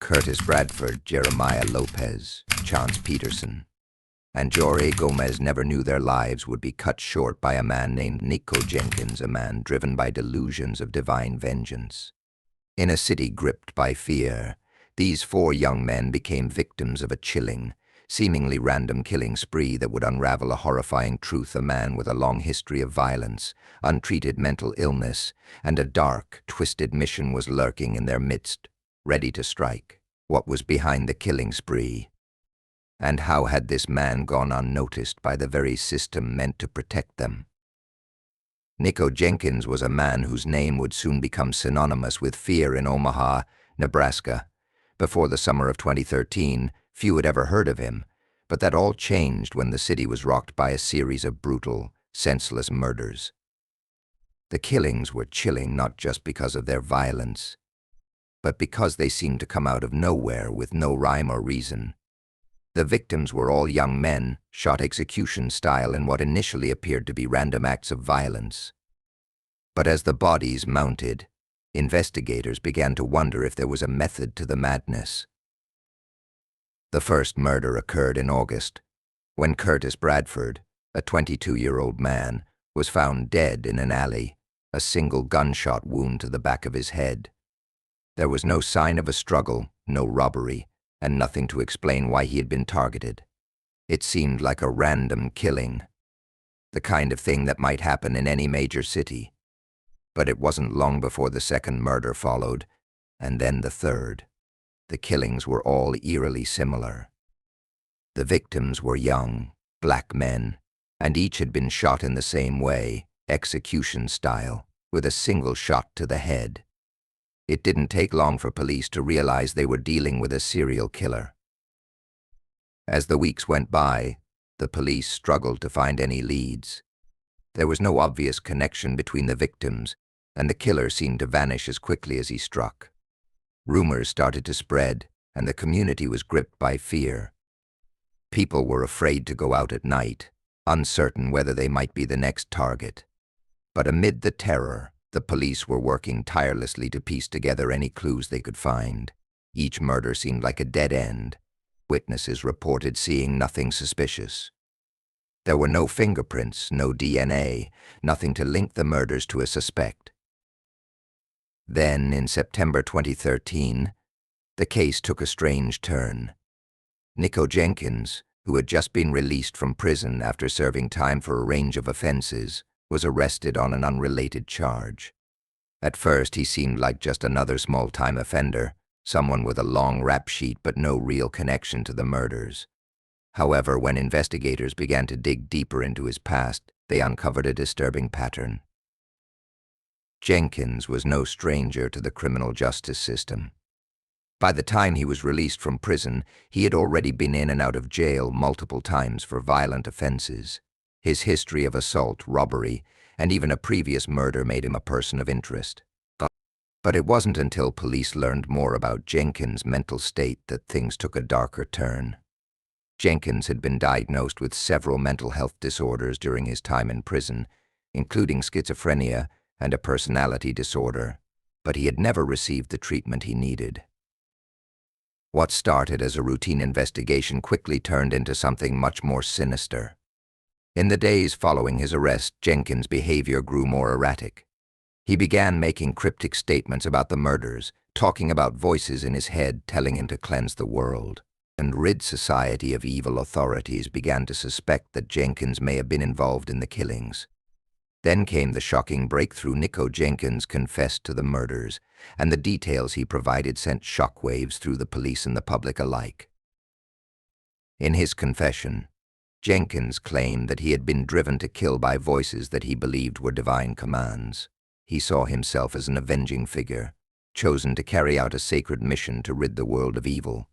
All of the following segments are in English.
Curtis Bradford, Jeremiah Lopez, Chance Petersen, and Jorge Gomez never knew their lives would be cut short by a man named Nikko Jenkins, a man driven by delusions of divine vengeance. In a city gripped by fear, these four young men became victims of a chilling, seemingly random killing spree that would unravel a horrifying truth. A man with a long history of violence, untreated mental illness, and a dark, twisted mission was lurking in their midst, ready to strike. What was behind the killing spree? And how had this man gone unnoticed by the very system meant to protect them? Nikko Jenkins was a man whose name would soon become synonymous with fear in Omaha, Nebraska. Before the summer of 2013, few had ever heard of him, but that all changed when the city was rocked by a series of brutal, senseless murders. The killings were chilling not just because of their violence, but because they seemed to come out of nowhere with no rhyme or reason. The victims were all young men, shot execution style in what initially appeared to be random acts of violence. But as the bodies mounted, investigators began to wonder if there was a method to the madness. The first murder occurred in August, when Curtis Bradford, a 22-year-old man, was found dead in an alley, a single gunshot wound to the back of his head. There was no sign of a struggle, no robbery, and nothing to explain why he had been targeted. It seemed like a random killing, the kind of thing that might happen in any major city. But it wasn't long before the second murder followed, and then the third. The killings were all eerily similar. The victims were young, black men, and each had been shot in the same way, execution style, with a single shot to the head. It didn't take long for police to realize they were dealing with a serial killer. As the weeks went by, the police struggled to find any leads. There was no obvious connection between the victims, and the killer seemed to vanish as quickly as he struck. Rumors started to spread, and the community was gripped by fear. People were afraid to go out at night, uncertain whether they might be the next target. But amid the terror, the police were working tirelessly to piece together any clues they could find. Each murder seemed like a dead end. Witnesses reported seeing nothing suspicious. There were no fingerprints, no DNA, nothing to link the murders to a suspect. Then, in September 2013, the case took a strange turn. Nikko Jenkins, who had just been released from prison after serving time for a range of offenses, was arrested on an unrelated charge. At first, he seemed like just another small-time offender, someone with a long rap sheet but no real connection to the murders. However, when investigators began to dig deeper into his past, they uncovered a disturbing pattern. Jenkins was no stranger to the criminal justice system. By the time he was released from prison, he had already been in and out of jail multiple times for violent offenses. His history of assault, robbery, and even a previous murder made him a person of interest. But it wasn't until police learned more about Jenkins' mental state that things took a darker turn. Jenkins had been diagnosed with several mental health disorders during his time in prison, including schizophrenia and a personality disorder, but he had never received the treatment he needed. What started as a routine investigation quickly turned into something much more sinister. In the days following his arrest, Jenkins' behavior grew more erratic. He began making cryptic statements about the murders, talking about voices in his head telling him to cleanse the world, and rid society of evil. Authorities began to suspect that Jenkins may have been involved in the killings. Then came the shocking breakthrough. Nikko Jenkins confessed to the murders, and the details he provided sent shockwaves through the police and the public alike. In his confession, Jenkins claimed that he had been driven to kill by voices that he believed were divine commands. He saw himself as an avenging figure, chosen to carry out a sacred mission to rid the world of evil.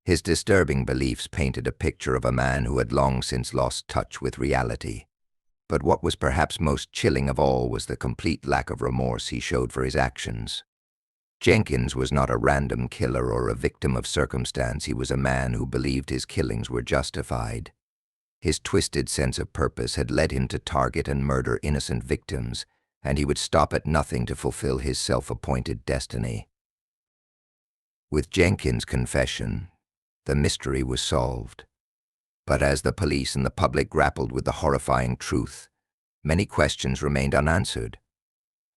His disturbing beliefs painted a picture of a man who had long since lost touch with reality. But what was perhaps most chilling of all was the complete lack of remorse he showed for his actions. Jenkins was not a random killer or a victim of circumstance. He was a man who believed his killings were justified. His twisted sense of purpose had led him to target and murder innocent victims, and he would stop at nothing to fulfill his self-appointed destiny. With Jenkins' confession, the mystery was solved. But as the police and the public grappled with the horrifying truth, many questions remained unanswered.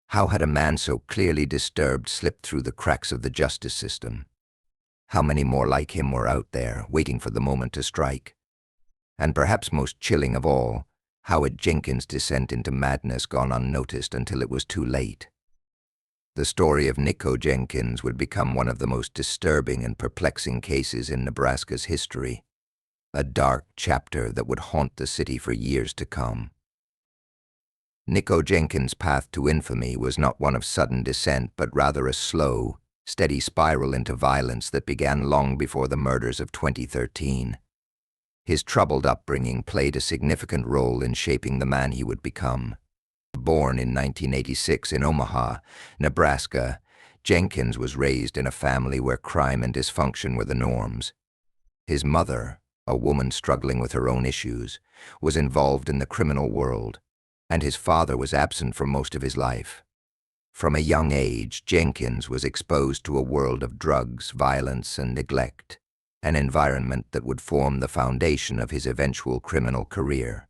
How had a man so clearly disturbed slipped through the cracks of the justice system? How many more like him were out there, waiting for the moment to strike? And perhaps most chilling of all, how had Jenkins' descent into madness gone unnoticed until it was too late? The story of Nikko Jenkins would become one of the most disturbing and perplexing cases in Nebraska's history, a dark chapter that would haunt the city for years to come. Nikko Jenkins' path to infamy was not one of sudden descent, but rather a slow, steady spiral into violence that began long before the murders of 2013. His troubled upbringing played a significant role in shaping the man he would become. Born in 1986 in Omaha, Nebraska, Jenkins was raised in a family where crime and dysfunction were the norms. His mother, a woman struggling with her own issues, was involved in the criminal world, and his father was absent for most of his life. From a young age, Jenkins was exposed to a world of drugs, violence, and neglect, an environment that would form the foundation of his eventual criminal career.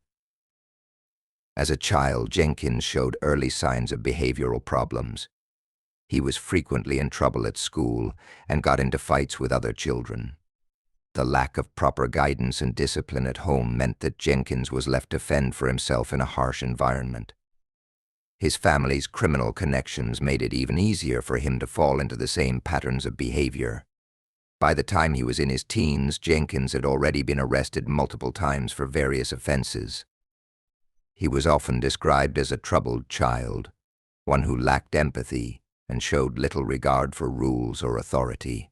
As a child, Jenkins showed early signs of behavioral problems. He was frequently in trouble at school and got into fights with other children. The lack of proper guidance and discipline at home meant that Jenkins was left to fend for himself in a harsh environment. His family's criminal connections made it even easier for him to fall into the same patterns of behavior. By the time he was in his teens, Jenkins had already been arrested multiple times for various offenses. He was often described as a troubled child, one who lacked empathy and showed little regard for rules or authority.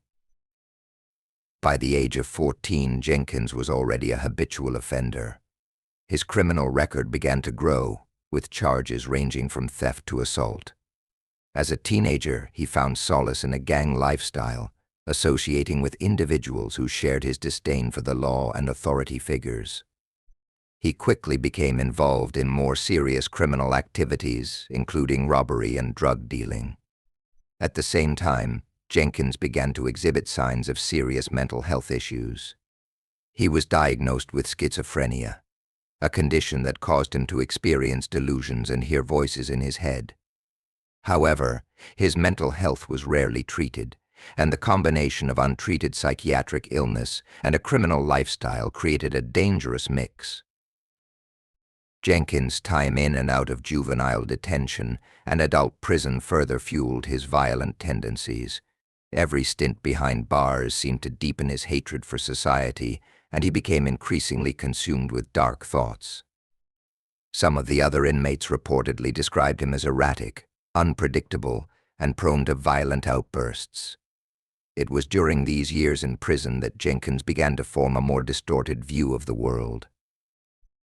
By the age of 14, Jenkins was already a habitual offender. His criminal record began to grow, with charges ranging from theft to assault. As a teenager, he found solace in a gang lifestyle, associating with individuals who shared his disdain for the law and authority figures. He quickly became involved in more serious criminal activities, including robbery and drug dealing. At the same time, Jenkins began to exhibit signs of serious mental health issues. He was diagnosed with schizophrenia, a condition that caused him to experience delusions and hear voices in his head. However, his mental health was rarely treated, and the combination of untreated psychiatric illness and a criminal lifestyle created a dangerous mix. Jenkins' time in and out of juvenile detention and adult prison further fueled his violent tendencies. Every stint behind bars seemed to deepen his hatred for society, and he became increasingly consumed with dark thoughts. Some of the other inmates reportedly described him as erratic, unpredictable, and prone to violent outbursts. It was during these years in prison that Jenkins began to form a more distorted view of the world.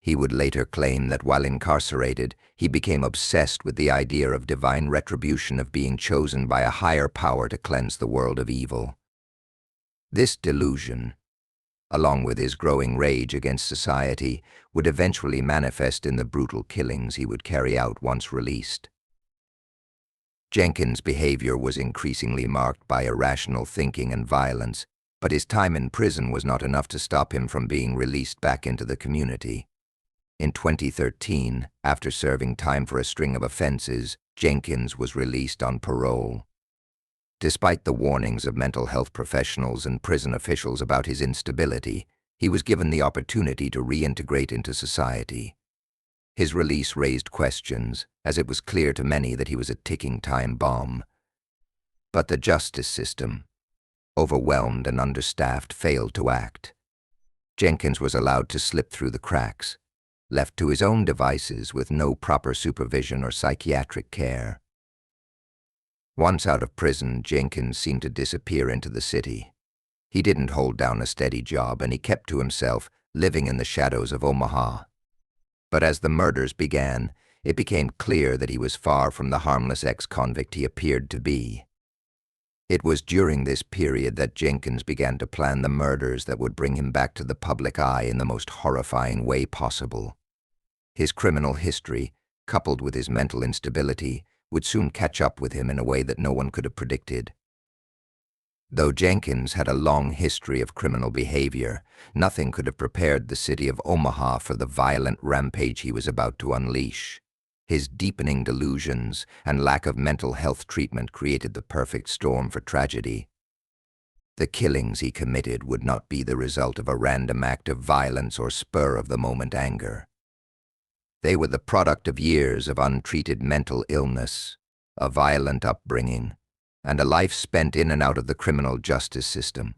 He would later claim that while incarcerated, he became obsessed with the idea of divine retribution, of being chosen by a higher power to cleanse the world of evil. This delusion, along with his growing rage against society, would eventually manifest in the brutal killings he would carry out once released. Jenkins' behavior was increasingly marked by irrational thinking and violence, but his time in prison was not enough to stop him from being released back into the community. In 2013, after serving time for a string of offenses, Jenkins was released on parole. Despite the warnings of mental health professionals and prison officials about his instability, he was given the opportunity to reintegrate into society. His release raised questions, as it was clear to many that he was a ticking time bomb. But the justice system, overwhelmed and understaffed, failed to act. Jenkins was allowed to slip through the cracks, left to his own devices with no proper supervision or psychiatric care. Once out of prison, Jenkins seemed to disappear into the city. He didn't hold down a steady job, and he kept to himself, living in the shadows of Omaha. But as the murders began, it became clear that he was far from the harmless ex-convict he appeared to be. It was during this period that Jenkins began to plan the murders that would bring him back to the public eye in the most horrifying way possible. His criminal history, coupled with his mental instability, would soon catch up with him in a way that no one could have predicted. Though Jenkins had a long history of criminal behavior, nothing could have prepared the city of Omaha for the violent rampage he was about to unleash. His deepening delusions and lack of mental health treatment created the perfect storm for tragedy. The killings he committed would not be the result of a random act of violence or spur-of-the-moment anger. They were the product of years of untreated mental illness, a violent upbringing, and a life spent in and out of the criminal justice system,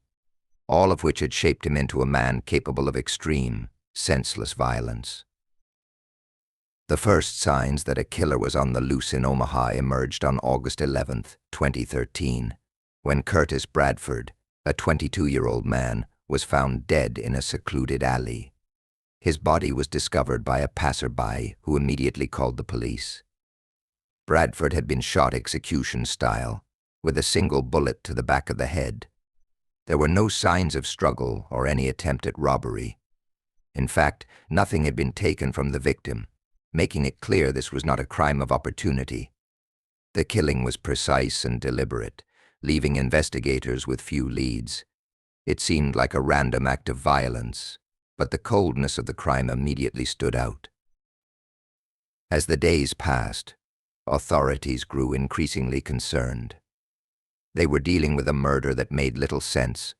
all of which had shaped him into a man capable of extreme, senseless violence. The first signs that a killer was on the loose in Omaha emerged on August 11, 2013, when Curtis Bradford, a 22-year-old man, was found dead in a secluded alley. His body was discovered by a passerby who immediately called the police. Bradford had been shot execution style, with a single bullet to the back of the head. There were no signs of struggle or any attempt at robbery. In fact, nothing had been taken from the victim, making it clear this was not a crime of opportunity. The killing was precise and deliberate, leaving investigators with few leads. It seemed like a random act of violence, but the coldness of the crime immediately stood out. As the days passed, authorities grew increasingly concerned. They were dealing with a murder that made little sense,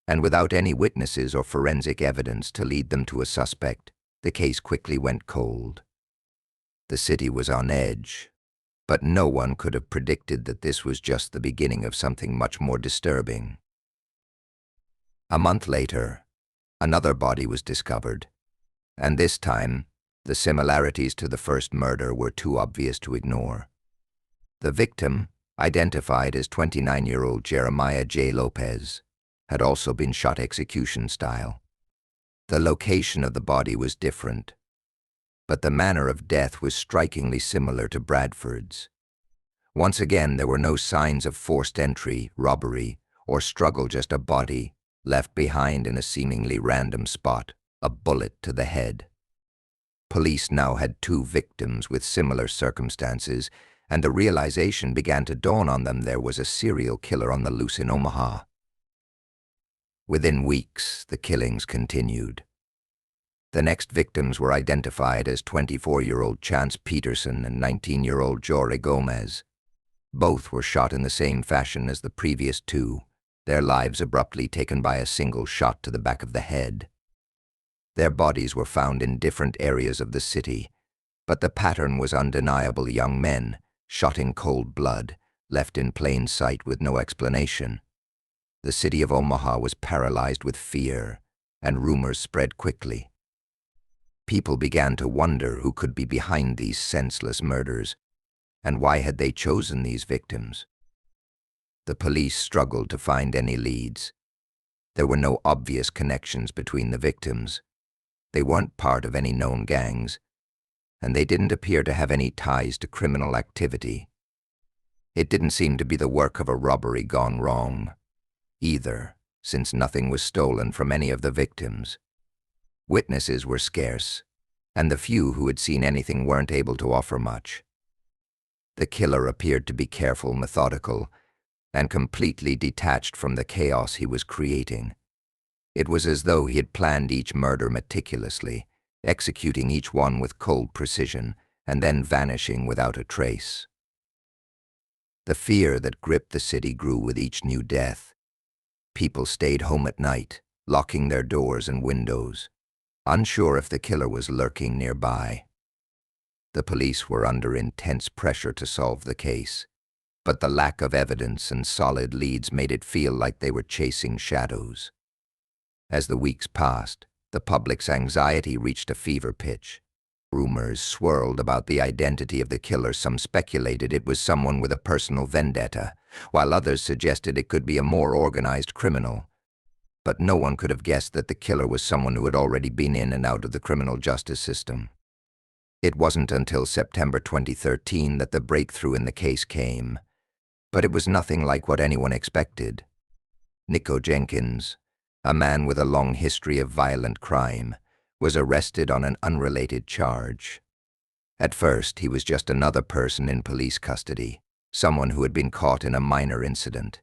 and without any witnesses or forensic evidence to lead them to a suspect, the case quickly went cold. The city was on edge, but no one could have predicted that this was just the beginning of something much more disturbing. A month later, another body was discovered, and this time, the similarities to the first murder were too obvious to ignore. The victim, identified as 29-year-old Jeremiah J. Lopez, had also been shot execution style. The location of the body was different, but the manner of death was strikingly similar to Bradford's. Once again, there were no signs of forced entry, robbery, or struggle, just a body left behind in a seemingly random spot, a bullet to the head. Police now had two victims with similar circumstances, and the realization began to dawn on them there was a serial killer on the loose in Omaha. Within weeks, the killings continued. The next victims were identified as 24-year-old Chance Petersen and 19-year-old Jorge Gomez. Both were shot in the same fashion as the previous two, their lives abruptly taken by a single shot to the back of the head. Their bodies were found in different areas of the city, but the pattern was undeniable: young men, shot in cold blood, left in plain sight with no explanation. The city of Omaha was paralyzed with fear, and rumors spread quickly. People began to wonder who could be behind these senseless murders, and why had they chosen these victims. The police struggled to find any leads. There were no obvious connections between the victims. They weren't part of any known gangs, and they didn't appear to have any ties to criminal activity. It didn't seem to be the work of a robbery gone wrong, either, since nothing was stolen from any of the victims. Witnesses were scarce, and the few who had seen anything weren't able to offer much. The killer appeared to be careful, methodical, and completely detached from the chaos he was creating. It was as though he had planned each murder meticulously, executing each one with cold precision, and then vanishing without a trace. The fear that gripped the city grew with each new death. People stayed home at night, locking their doors and windows, unsure if the killer was lurking nearby. The police were under intense pressure to solve the case, but the lack of evidence and solid leads made it feel like they were chasing shadows. As the weeks passed, the public's anxiety reached a fever pitch. Rumors swirled about the identity of the killer. Some speculated it was someone with a personal vendetta, while others suggested it could be a more organized criminal. But no one could have guessed that the killer was someone who had already been in and out of the criminal justice system. It wasn't until September 2013 that the breakthrough in the case came, but it was nothing like what anyone expected. Nikko Jenkins, a man with a long history of violent crime, was arrested on an unrelated charge. At first, he was just another person in police custody, someone who had been caught in a minor incident.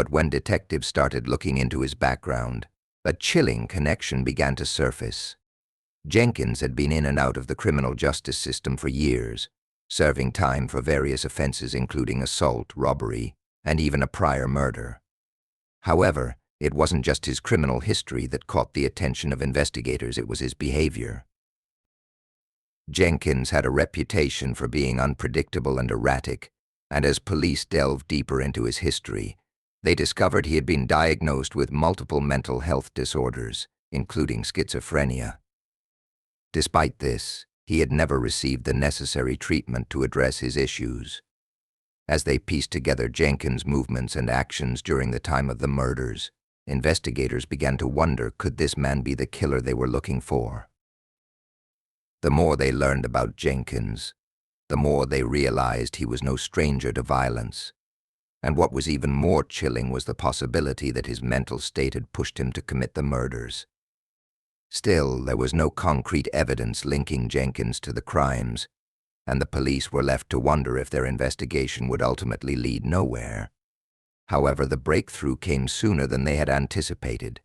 But when detectives started looking into his background, a chilling connection began to surface. Jenkins had been in and out of the criminal justice system for years, serving time for various offenses including assault, robbery, and even a prior murder. However, it wasn't just his criminal history that caught the attention of investigators, it was his behavior. Jenkins had a reputation for being unpredictable and erratic, and as police delved deeper into his history, they discovered he had been diagnosed with multiple mental health disorders, including schizophrenia. Despite this, he had never received the necessary treatment to address his issues. As they pieced together Jenkins' movements and actions during the time of the murders, investigators began to wonder, could this man be the killer they were looking for? The more they learned about Jenkins, the more they realized he was no stranger to violence. And what was even more chilling was the possibility that his mental state had pushed him to commit the murders. Still, there was no concrete evidence linking Jenkins to the crimes, and the police were left to wonder if their investigation would ultimately lead nowhere. However, the breakthrough came sooner than they had anticipated.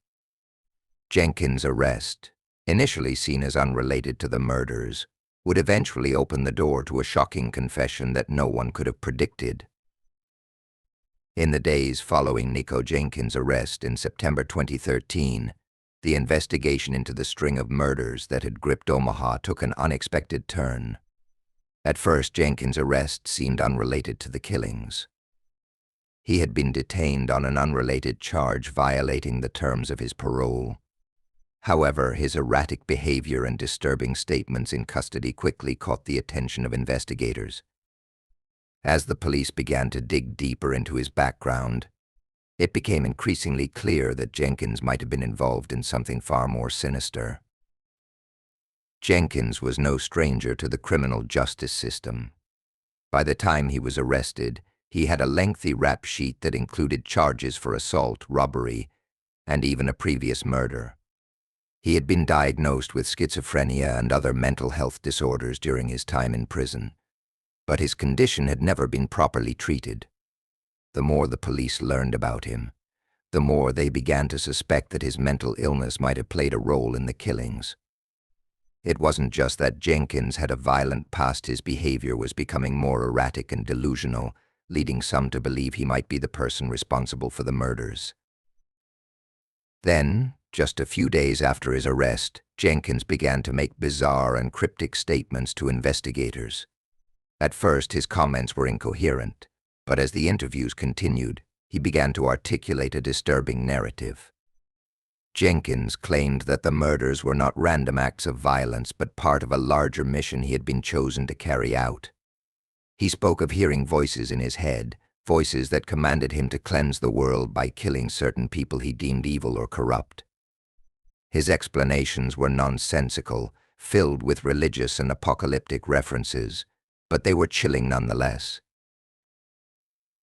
Jenkins' arrest, initially seen as unrelated to the murders, would eventually open the door to a shocking confession that no one could have predicted. In the days following Nikko Jenkins' arrest in September 2013, the investigation into the string of murders that had gripped Omaha took an unexpected turn. At first, Jenkins' arrest seemed unrelated to the killings. He had been detained on an unrelated charge violating the terms of his parole. However, his erratic behavior and disturbing statements in custody quickly caught the attention of investigators. As the police began to dig deeper into his background, it became increasingly clear that Jenkins might have been involved in something far more sinister. Jenkins was no stranger to the criminal justice system. By the time he was arrested, he had a lengthy rap sheet that included charges for assault, robbery, and even a previous murder. He had been diagnosed with schizophrenia and other mental health disorders during his time in prison, but his condition had never been properly treated. The more the police learned about him, the more they began to suspect that his mental illness might have played a role in the killings. It wasn't just that Jenkins had a violent past, his behavior was becoming more erratic and delusional, leading some to believe he might be the person responsible for the murders. Then, just a few days after his arrest, Jenkins began to make bizarre and cryptic statements to investigators. At first, his comments were incoherent, but as the interviews continued, he began to articulate a disturbing narrative. Jenkins claimed that the murders were not random acts of violence, but part of a larger mission he had been chosen to carry out. He spoke of hearing voices in his head, voices that commanded him to cleanse the world by killing certain people he deemed evil or corrupt. His explanations were nonsensical, filled with religious and apocalyptic references, but they were chilling nonetheless.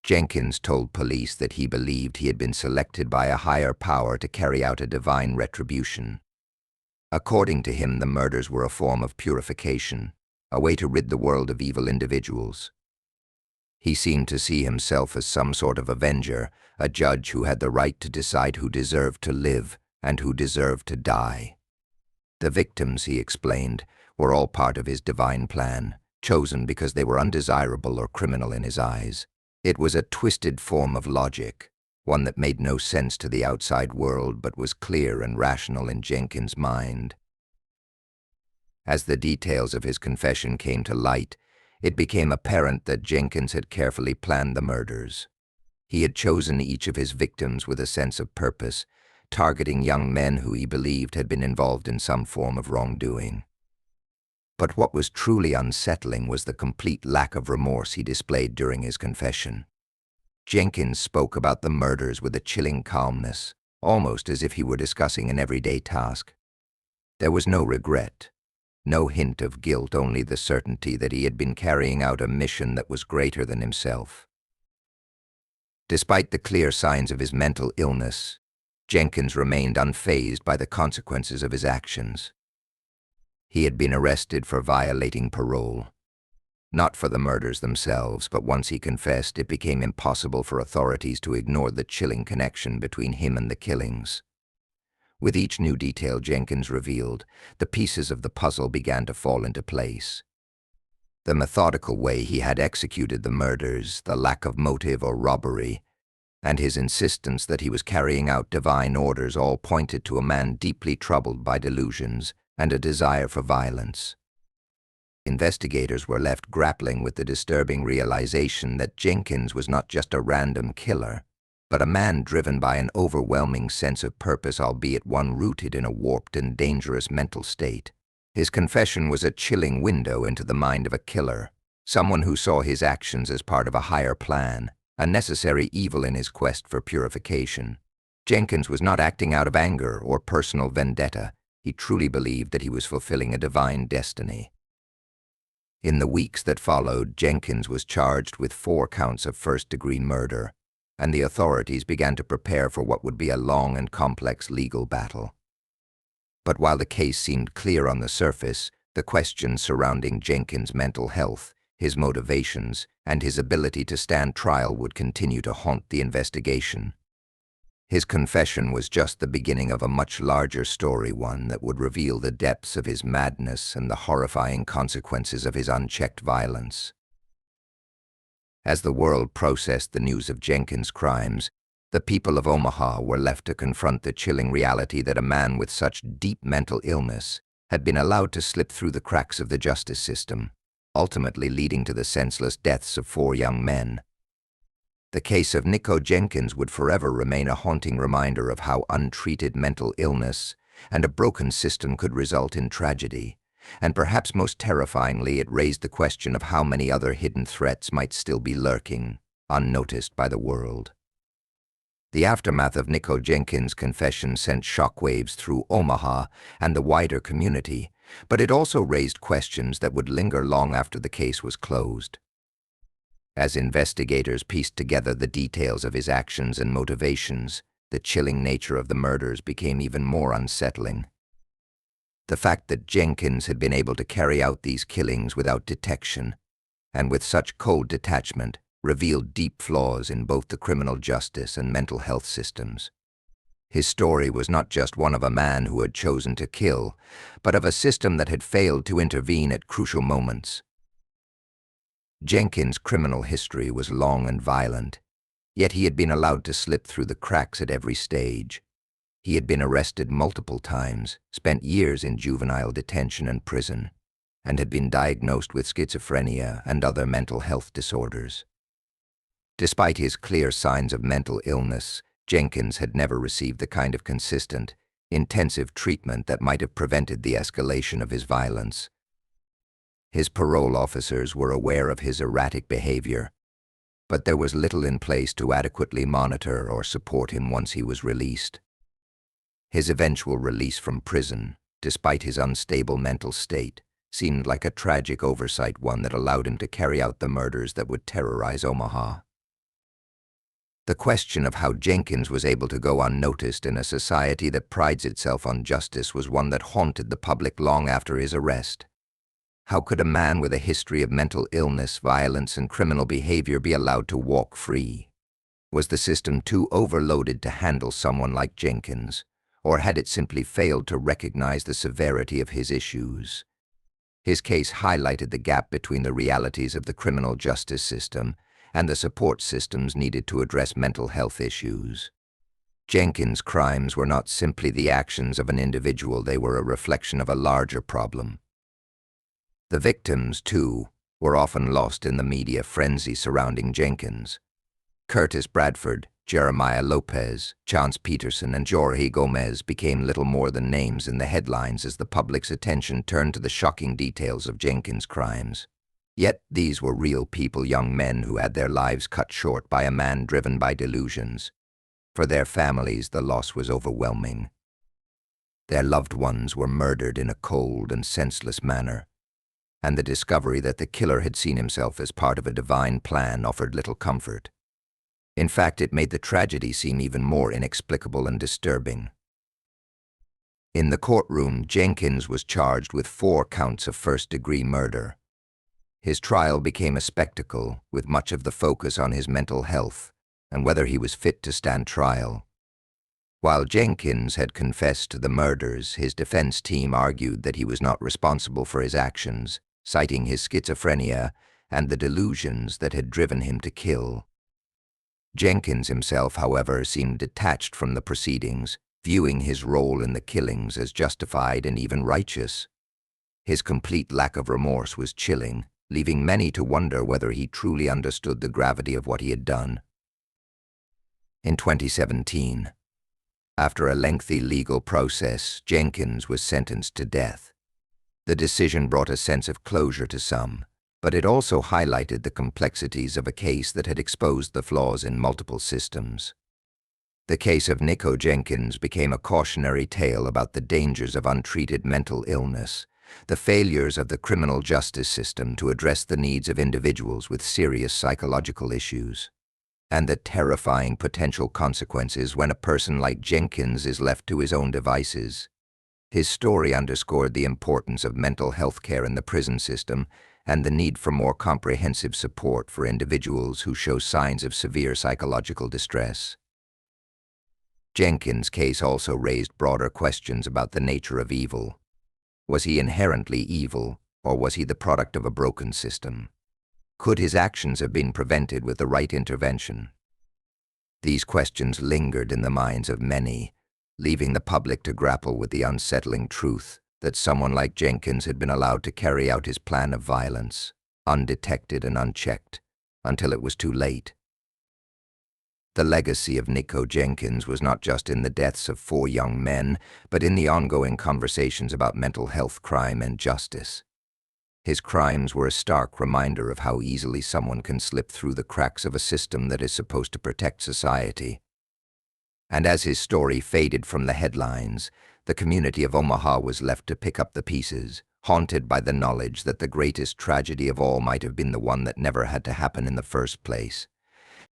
Jenkins told police that he believed he had been selected by a higher power to carry out a divine retribution. According to him, the murders were a form of purification, a way to rid the world of evil individuals. He seemed to see himself as some sort of avenger, a judge who had the right to decide who deserved to live and who deserved to die. The victims, he explained, were all part of his divine plan, chosen because they were undesirable or criminal in his eyes. It was a twisted form of logic, one that made no sense to the outside world but was clear and rational in Jenkins' mind. As the details of his confession came to light, it became apparent that Jenkins had carefully planned the murders. He had chosen each of his victims with a sense of purpose, targeting young men who he believed had been involved in some form of wrongdoing. But what was truly unsettling was the complete lack of remorse he displayed during his confession. Jenkins spoke about the murders with a chilling calmness, almost as if he were discussing an everyday task. There was no regret, no hint of guilt, only the certainty that he had been carrying out a mission that was greater than himself. Despite the clear signs of his mental illness, Jenkins remained unfazed by the consequences of his actions. He had been arrested for violating parole. Not for the murders themselves, but once he confessed, it became impossible for authorities to ignore the chilling connection between him and the killings. With each new detail Jenkins revealed, the pieces of the puzzle began to fall into place. The methodical way he had executed the murders, the lack of motive or robbery, and his insistence that he was carrying out divine orders all pointed to a man deeply troubled by delusions and a desire for violence. Investigators were left grappling with the disturbing realization that Jenkins was not just a random killer, but a man driven by an overwhelming sense of purpose, albeit one rooted in a warped and dangerous mental state. His confession was a chilling window into the mind of a killer, someone who saw his actions as part of a higher plan, a necessary evil in his quest for purification. Jenkins was not acting out of anger or personal vendetta. He truly believed that he was fulfilling a divine destiny. In the weeks that followed, Jenkins was charged with 4 counts of first-degree murder, and the authorities began to prepare for what would be a long and complex legal battle. But while the case seemed clear on the surface, the questions surrounding Jenkins' mental health, his motivations, and his ability to stand trial would continue to haunt the investigation. His confession was just the beginning of a much larger story, one that would reveal the depths of his madness and the horrifying consequences of his unchecked violence. As the world processed the news of Jenkins' crimes, the people of Omaha were left to confront the chilling reality that a man with such deep mental illness had been allowed to slip through the cracks of the justice system, ultimately leading to the senseless deaths of 4 young men. The case of Nikko Jenkins would forever remain a haunting reminder of how untreated mental illness and a broken system could result in tragedy, and perhaps most terrifyingly, it raised the question of how many other hidden threats might still be lurking, unnoticed by the world. The aftermath of Nikko Jenkins' confession sent shockwaves through Omaha and the wider community, but it also raised questions that would linger long after the case was closed. As investigators pieced together the details of his actions and motivations, the chilling nature of the murders became even more unsettling. The fact that Jenkins had been able to carry out these killings without detection, and with such cold detachment, revealed deep flaws in both the criminal justice and mental health systems. His story was not just one of a man who had chosen to kill, but of a system that had failed to intervene at crucial moments. Jenkins' criminal history was long and violent, yet he had been allowed to slip through the cracks at every stage. He had been arrested multiple times, spent years in juvenile detention and prison, and had been diagnosed with schizophrenia and other mental health disorders. Despite his clear signs of mental illness, Jenkins had never received the kind of consistent, intensive treatment that might have prevented the escalation of his violence. His parole officers were aware of his erratic behavior, but there was little in place to adequately monitor or support him once he was released. His eventual release from prison, despite his unstable mental state, seemed like a tragic oversight, one that allowed him to carry out the murders that would terrorize Omaha. The question of how Jenkins was able to go unnoticed in a society that prides itself on justice was one that haunted the public long after his arrest. How could a man with a history of mental illness, violence, and criminal behavior be allowed to walk free? Was the system too overloaded to handle someone like Jenkins, or had it simply failed to recognize the severity of his issues? His case highlighted the gap between the realities of the criminal justice system and the support systems needed to address mental health issues. Jenkins' crimes were not simply the actions of an individual, they were a reflection of a larger problem. The victims, too, were often lost in the media frenzy surrounding Jenkins. Curtis Bradford, Jeremiah Lopez, Petersen, and Jorge Gomez became little more than names in the headlines as the public's attention turned to the shocking details of Jenkins' crimes. Yet these were real people, young men who had their lives cut short by a man driven by delusions. For their families, the loss was overwhelming. Their loved ones were murdered in a cold and senseless manner, and the discovery that the killer had seen himself as part of a divine plan offered little comfort. In fact, it made the tragedy seem even more inexplicable and disturbing. In the courtroom, Jenkins was charged with 4 counts of first-degree murder. His trial became a spectacle, with much of the focus on his mental health and whether he was fit to stand trial. While Jenkins had confessed to the murders, his defense team argued that he was not responsible for his actions, citing his schizophrenia and the delusions that had driven him to kill. Jenkins himself, however, seemed detached from the proceedings, viewing his role in the killings as justified and even righteous. His complete lack of remorse was chilling, leaving many to wonder whether he truly understood the gravity of what he had done. In 2017, after a lengthy legal process, Jenkins was sentenced to death. The decision brought a sense of closure to some, but it also highlighted the complexities of a case that had exposed the flaws in multiple systems. The case of Nikko Jenkins became a cautionary tale about the dangers of untreated mental illness, the failures of the criminal justice system to address the needs of individuals with serious psychological issues, and the terrifying potential consequences when a person like Jenkins is left to his own devices. His story underscored the importance of mental health care in the prison system and the need for more comprehensive support for individuals who show signs of severe psychological distress. Jenkins' case also raised broader questions about the nature of evil. Was he inherently evil, or was he the product of a broken system? Could his actions have been prevented with the right intervention? These questions lingered in the minds of many, leaving the public to grapple with the unsettling truth that someone like Jenkins had been allowed to carry out his plan of violence, undetected and unchecked, until it was too late. The legacy of Nikko Jenkins was not just in the deaths of 4 young men, but in the ongoing conversations about mental health, crime, and justice. His crimes were a stark reminder of how easily someone can slip through the cracks of a system that is supposed to protect society. And as his story faded from the headlines, the community of Omaha was left to pick up the pieces, haunted by the knowledge that the greatest tragedy of all might have been the one that never had to happen in the first place.